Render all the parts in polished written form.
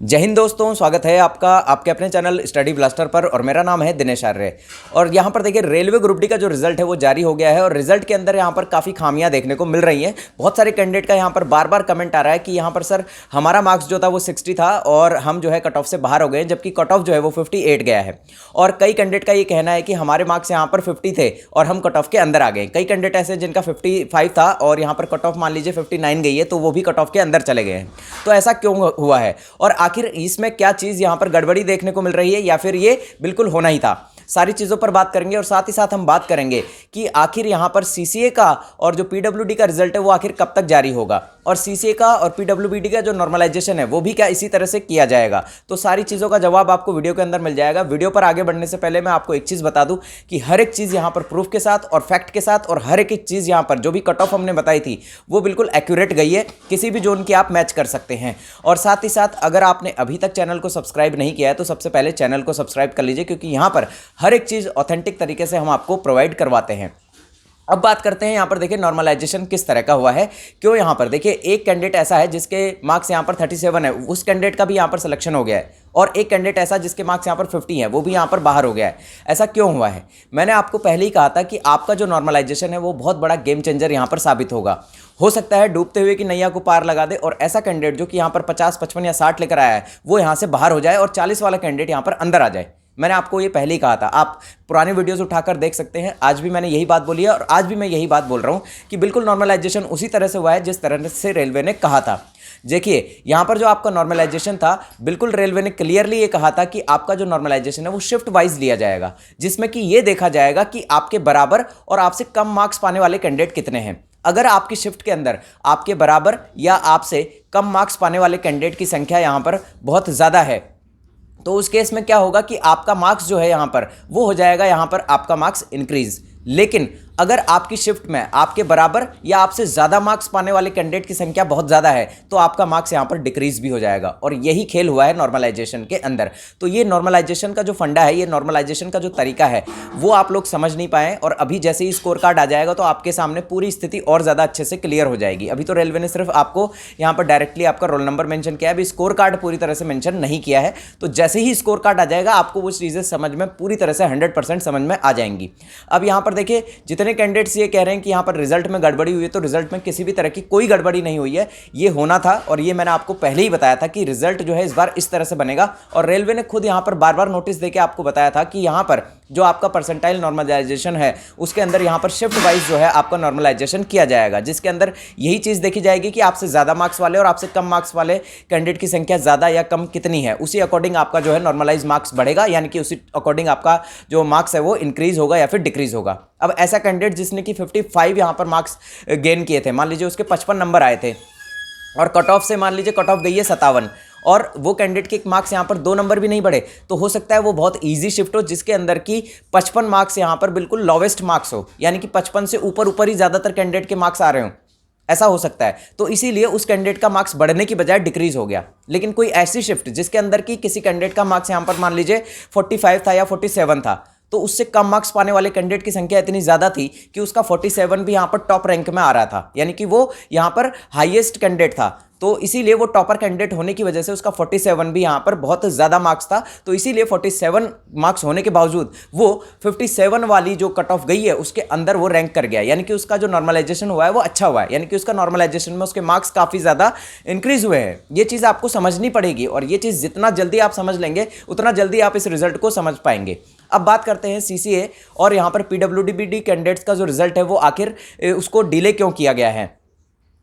जय हिंद दोस्तों, स्वागत है आपका आपके अपने चैनल स्टडी ब्लास्टर पर। और मेरा नाम है दिनेश आर्य। और यहाँ पर देखिए, रेलवे ग्रुप डी का जो रिजल्ट है वो जारी हो गया है। और रिजल्ट के अंदर यहाँ पर काफ़ी खामियां देखने को मिल रही हैं। बहुत सारे कैंडिडेट का यहाँ पर बार बार कमेंट आ रहा है कि यहाँ पर सर हमारा मार्क्स जो था वो 60 था और हम जो है कट ऑफ से बाहर हो गए, जबकि कट ऑफ जो है वो 58 गया है। और कई कैंडिडेट का ये कहना है कि हमारे मार्क्स यहाँ पर 50 थे और हम कट ऑफ के अंदर आ गए। कई कैंडिडेट ऐसे जिनका 55 था और यहाँ पर कट ऑफ मान लीजिए 59 गई है, तो वो भी कट ऑफ के अंदर चले गए हैं। तो ऐसा क्यों हुआ है और आखिर इसमें क्या चीज़ यहाँ पर गड़बड़ी देखने को मिल रही है या फिर ये बिल्कुल होना ही था? सारी चीज़ों पर बात करेंगे और साथ ही साथ हम बात करेंगे कि आखिर यहाँ पर सीसीए का और जो पीडब्ल्यूडी का रिजल्ट है वो आखिर कब तक जारी होगा, और सीसीए का और पीडब्ल्यूडी का जो नॉर्मलाइजेशन है वो भी क्या इसी तरह से किया जाएगा। तो सारी चीज़ों का जवाब आपको वीडियो के अंदर मिल जाएगा। वीडियो पर आगे बढ़ने से पहले मैं आपको एक चीज़ बता दूं कि हर एक चीज़ यहाँ पर प्रूफ के साथ और फैक्ट के साथ, और हर एक चीज़ यहाँ पर जो भी कट ऑफ हमने बताई थी वो बिल्कुल एक्यूरेट गई है, किसी भी जोन की आप मैच कर सकते हैं। और साथ ही साथ अगर आपने अभी तक चैनल को सब्सक्राइब नहीं किया है तो सबसे पहले चैनल को सब्सक्राइब कर लीजिए, क्योंकि यहाँ पर हर एक चीज़ ऑथेंटिक तरीके से हम आपको प्रोवाइड करवाते हैं। अब बात करते हैं यहाँ पर देखिए नॉर्मलाइजेशन किस तरह का हुआ है। क्यों यहाँ पर देखिए, एक कैंडिडेट ऐसा है जिसके मार्क्स यहाँ पर 37 है, उस कैंडिडेट का भी यहाँ पर सिलेक्शन हो गया है। और एक कैंडिडेट ऐसा जिसके मार्क्स यहाँ पर 50 है, वो भी यहाँ पर बाहर हो गया है। ऐसा क्यों हुआ है? मैंने आपको पहले ही कहा था कि आपका जो नॉर्मलाइजेशन है वो बहुत बड़ा गेम चेंजर यहाँ पर साबित होगा। हो सकता है डूबते हुए की नैया को पार लगा दे और ऐसा कैंडिडेट जो कि यहाँ पर 50, 55 या 60 लेकर आया है वो यहाँ से बाहर हो जाए और 40 वाला कैंडिडेट यहाँ पर अंदर आ जाए। मैंने आपको ये पहले ही कहा था, आप पुराने वीडियोस उठाकर देख सकते हैं। आज भी मैंने यही बात बोली है और आज भी मैं यही बात बोल रहा हूँ कि बिल्कुल नॉर्मलाइजेशन उसी तरह से हुआ है जिस तरह से रेलवे ने कहा था। देखिए यहाँ पर जो आपका नॉर्मलाइजेशन था, बिल्कुल रेलवे ने क्लियरली ये कहा था कि आपका जो नॉर्मलाइजेशन है वो शिफ्ट वाइज लिया जाएगा, जिसमें कि ये देखा जाएगा कि आपके बराबर और आपसे कम मार्क्स पाने वाले कैंडिडेट कितने हैं। अगर आपकी शिफ्ट के अंदर आपके बराबर या आपसे कम मार्क्स पाने वाले कैंडिडेट की संख्या यहाँ पर बहुत ज़्यादा है, तो उस केस में क्या होगा कि आपका मार्क्स जो है यहाँ पर वो हो जाएगा यहाँ पर आपका मार्क्स इंक्रीज। लेकिन अगर आपकी शिफ्ट में आपके बराबर या आपसे ज़्यादा मार्क्स पाने वाले कैंडिडेट की संख्या बहुत ज़्यादा है तो आपका मार्क्स यहाँ पर डिक्रीज भी हो जाएगा। और यही खेल हुआ है नॉर्मलाइजेशन के अंदर। तो ये नॉर्मलाइजेशन का जो फंडा है, ये नॉर्मलाइजेशन का जो तरीका है वो आप लोग समझ नहीं पाए। और अभी जैसे ही स्कोर कार्ड आ जाएगा तो आपके सामने पूरी स्थिति और ज़्यादा अच्छे से क्लियर हो जाएगी। अभी तो रेलवे ने सिर्फ आपको यहाँ पर डायरेक्टली आपका रोल नंबर मेंशन किया है, अभी स्कोर कार्ड पूरी तरह से मेंशन नहीं किया है। तो जैसे ही स्कोर कार्ड आ जाएगा आपको वो चीज़ें समझ में पूरी तरह से 100% समझ में आ जाएंगी। अब यहाँ पर देखिए, जितने कैंडिडेट्स ये कह रहे हैं कि यहाँ पर रिजल्ट में गड़बड़ी हुई है, तो रिजल्ट में किसी भी तरह की कोई गड़बड़ी नहीं हुई है। ये होना था और ये मैंने आपको पहले ही बताया था कि रिजल्ट जो है इस बार इस तरह से बनेगा। और रेलवे ने खुद यहाँ पर बार बार नोटिस देके आपको बताया था कि यहाँ पर जो आपका परसेंटाइल नॉर्मलाइजेशन है उसके अंदर यहाँ पर शिफ्ट वाइज जो है आपका नॉर्मलाइजेशन किया जाएगा, जिसके अंदर यही चीज़ देखी जाएगी कि आपसे ज़्यादा मार्क्स वाले और आपसे कम मार्क्स वाले कैंडिडेट की संख्या ज़्यादा या कम कितनी है, उसी अकॉर्डिंग आपका जो है नॉर्मलाइज मार्क्स बढ़ेगा, यानी कि उसी अकॉर्डिंग आपका जो मार्क्स है वो इंक्रीज होगा या फिर डिक्रीज होगा। अब ऐसा कैंडिडेट जिसने कि 55 यहाँ पर मार्क्स गेन किए थे, मान लीजिए उसके 55 नंबर आए थे और कट ऑफ से मान लीजिए कट ऑफ गई है 57, और वो कैंडिडेट के मार्क्स यहाँ पर 2 नंबर भी नहीं बढ़े, तो हो सकता है वो बहुत इजी शिफ्ट हो जिसके अंदर की 55 मार्क्स यहाँ पर बिल्कुल लोवेस्ट मार्क्स हो, यानी कि 55 से ऊपर ही ज़्यादातर कैंडिडेट के मार्क्स आ रहे हों। ऐसा हो सकता है, तो इसीलिए उस कैंडिडेट का मार्क्स बढ़ने की बजाय डिक्रीज हो गया। लेकिन कोई ऐसी शिफ्ट जिसके अंदर की किसी कैंडिडेट का मार्क्स यहाँ पर मान लीजिए 45 था या 47 था, तो उससे कम मार्क्स पाने वाले कैंडिडेट की संख्या इतनी ज़्यादा थी कि उसका 47 भी यहाँ पर टॉप रैंक में आ रहा था, यानी कि वो यहाँ पर हाईएस्ट कैंडिडेट था। तो इसीलिए वो टॉपर कैंडिडेट होने की वजह से उसका 47 भी यहाँ पर बहुत ज़्यादा मार्क्स था। तो इसीलिए 47 मार्क्स होने के बावजूद वो 57 वाली जो कट ऑफ गई है उसके अंदर वो रैंक कर गया, यानी कि उसका जो नॉर्मलाइजेशन हुआ है वो अच्छा हुआ है, यानी कि उसका नॉर्मलाइजेशन में उसके मार्क्स काफ़ी ज़्यादा इंक्रीज हुए हैं। ये चीज़ आपको समझनी पड़ेगी और ये चीज़ जितना जल्दी आप समझ लेंगे उतना जल्दी आप इस रिजल्ट को समझ पाएंगे। अब बात करते हैं सीसीए और यहाँ पर पीडब्ल्यूडी कैंडिडेट्स का जो रिजल्ट है वो आखिर उसको डिले क्यों किया गया है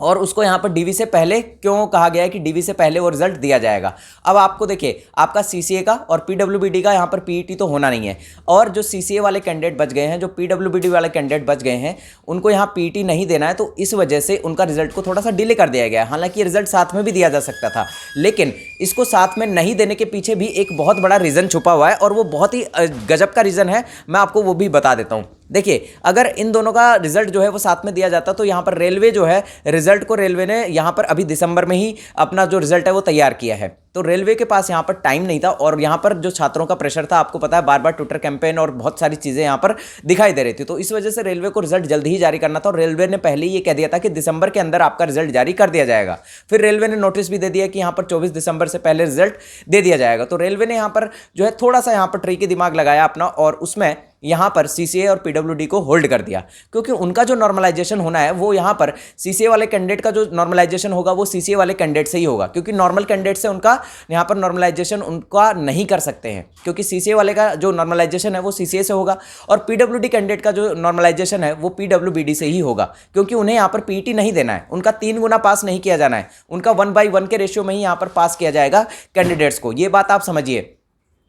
और उसको यहाँ पर डीवी से पहले क्यों कहा गया है कि डीवी से पहले वो रिजल्ट दिया जाएगा। अब आपको देखिए, आपका सीसीए का और पीडब्ल्यूबीडी का यहाँ पर पीईटी तो होना नहीं है, और जो सीसीए वाले कैंडिडेट बच गए हैं, जो पीडब्ल्यूबीडी वाले कैंडिडेट बच गए हैं, उनको यहाँ पीईटी नहीं देना है, तो इस वजह से उनका रिजल्ट को थोड़ा सा डिले कर दिया गया है। हालांकि रिजल्ट साथ में भी दिया जा सकता था, लेकिन इसको साथ में नहीं देने के पीछे भी एक बहुत बड़ा रीज़न छुपा हुआ है और वो बहुत ही गजब का रीज़न है, मैं आपको वो भी बता देता हूँ। देखिए, अगर इन दोनों का रिजल्ट जो है वो साथ में दिया जाता तो यहाँ पर रेलवे जो है रिजल्ट को रेलवे ने यहाँ पर अभी दिसंबर में ही अपना जो रिजल्ट है वो तैयार किया है। तो रेलवे के पास यहाँ पर टाइम नहीं था और यहाँ पर जो छात्रों का प्रेशर था, आपको पता है बार बार ट्विटर कैंपेन और बहुत सारी चीज़ें यहाँ पर दिखाई दे रही थी। तो इस वजह से रेलवे को रिजल्ट जल्दी ही जारी करना था और रेलवे ने पहले ही ये कह दिया था कि दिसंबर के अंदर आपका रिजल्ट जारी कर दिया जाएगा। फिर रेलवे ने नोटिस भी दे दिया कि यहाँ पर 24 दिसंबर से पहले रिजल्ट दे दिया जाएगा। तो रेलवे ने यहाँ पर जो है थोड़ा सा यहाँ पर ट्रिकी दिमाग लगाया अपना और उसमें यहाँ पर सीसीए और पीडब्ल्यूडी को होल्ड कर दिया, क्योंकि उनका जो नॉर्मलाइजेशन होना है वो यहाँ पर सीसीए वाले कैंडिडेट का जो नॉर्मलाइजेशन होगा वो सीसीए वाले कैंडिडेट से ही होगा, क्योंकि नॉर्मल कैंडिडेट से उनका यहाँ पर नॉर्मलाइजेशन उनका नहीं कर सकते हैं, क्योंकि सीसीए वाले का जो नॉर्मलाइजेशन है वो सीसीए से होगा और पीडब्ल्यूडी कैंडिडेट का जो नॉर्मलाइजेशन है वो पीडब्ल्यूबीडी से ही होगा, क्योंकि उन्हें यहाँ पर पीईटी नहीं देना है, उनका 3 गुना पास नहीं किया जाना है, उनका 1/1 के रेशियो में ही यहाँ पर पास किया जाएगा कैंडिडेट्स को। ये बात आप समझिए।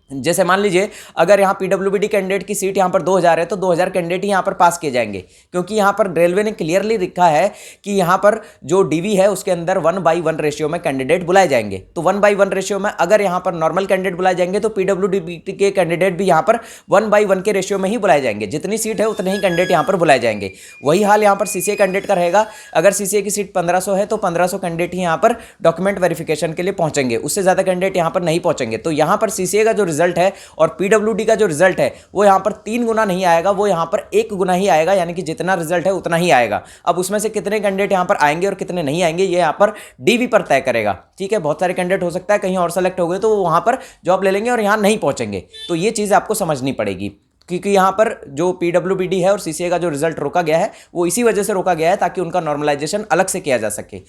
जैसे मान लीजिए अगर यहाँ पीडब्ल्यूबीडी कैंडिडेट की सीट यहाँ पर 2000 है तो 2000 कैंडिडेट ही यहाँ पर पास किए जाएंगे, क्योंकि यहाँ पर रेलवे ने क्लियरली लिखा है कि यहाँ पर जो डीवी है उसके अंदर 1/1 रेशियो में कैंडिडेट बुलाए जाएंगे। तो 1/1 रेशियो में अगर यहाँ पर नॉर्मल कैंडिडेट बुलाए जाएंगे तो पीडब्ल्यूडी के कैंडिडेट भी यहाँ पर 1/1 के रेशियो में ही बुलाए जाएंगे, जितनी सीट है उतने ही कैंडिडेट यहाँ पर बुलाए जाएंगे। वही हाल यहाँ पर सीसीए कैंडिडेट का रहेगा। अगर सीसीए की सीट 1500 है तो 1500 कैंडिडेट ही यहाँ पर डॉक्यूमेंट वेरिफिकेशन के लिए पहुंचेंगे, उससे ज़्यादा कैंडिडेट यहाँ पर नहीं पहुंचेंगे। तो यहाँ पर सीसीए का जो रिजल्ट है और पीडब्ल्यूडी का जो रिजल्ट है वो यहां पर 3 गुना नहीं आएगा, वो यहां पर 1 गुना ही आएगा, यानी कि जितना रिजल्ट है उतना ही आएगा। अब उसमें से कितने कैंडिडेट यहां पर आएंगे और कितने नहीं आएंगे ये यहां पर डीवी पर तय करेगा। ठीक है, बहुत सारे कैंडिडेट हो सकता है कहीं और सेलेक्ट हो गए तो वो वहां पर जॉब ले लेंगे और यहां नहीं पहुंचेंगे। तो ये चीज़ आपको समझनी पड़ेगी, क्योंकि यहाँ पर जो पीडब्ल्यूबीडी है और सीसीए का जो रिजल्ट रोका गया है वो इसी वजह से रोका गया है ताकि उनका नॉर्मलाइजेशन अलग से किया जा सके।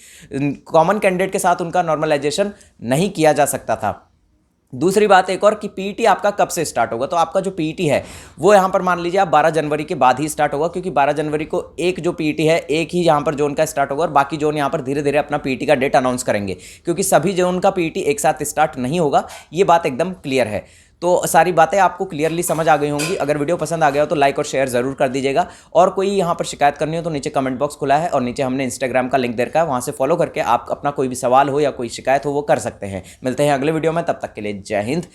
कॉमन कैंडिडेट के साथ उनका नॉर्मलाइजेशन नहीं किया जा सकता था। दूसरी बात एक और कि पीईटी आपका कब से स्टार्ट होगा, तो आपका जो पीईटी है वो यहाँ पर मान लीजिए आप 12 जनवरी के बाद ही स्टार्ट होगा, क्योंकि 12 जनवरी को एक जो पीईटी है एक ही यहाँ पर जोन का स्टार्ट होगा और बाकी जोन यहाँ पर धीरे धीरे अपना पीईटी का डेट अनाउंस करेंगे, क्योंकि सभी जोन का पीईटी एक साथ स्टार्ट नहीं होगा। ये बात एकदम क्लियर है। तो सारी बातें आपको क्लियरली समझ आ गई होंगी। अगर वीडियो पसंद आ गया हो तो लाइक और शेयर ज़रूर कर दीजिएगा, और कोई यहाँ पर शिकायत करनी हो तो नीचे कमेंट बॉक्स खुला है और नीचे हमने इंस्टाग्राम का लिंक दे रखा है, वहाँ से फॉलो करके आप अपना कोई भी सवाल हो या कोई शिकायत हो वो कर सकते हैं। मिलते हैं अगले वीडियो में, तब तक के लिए जय हिंद।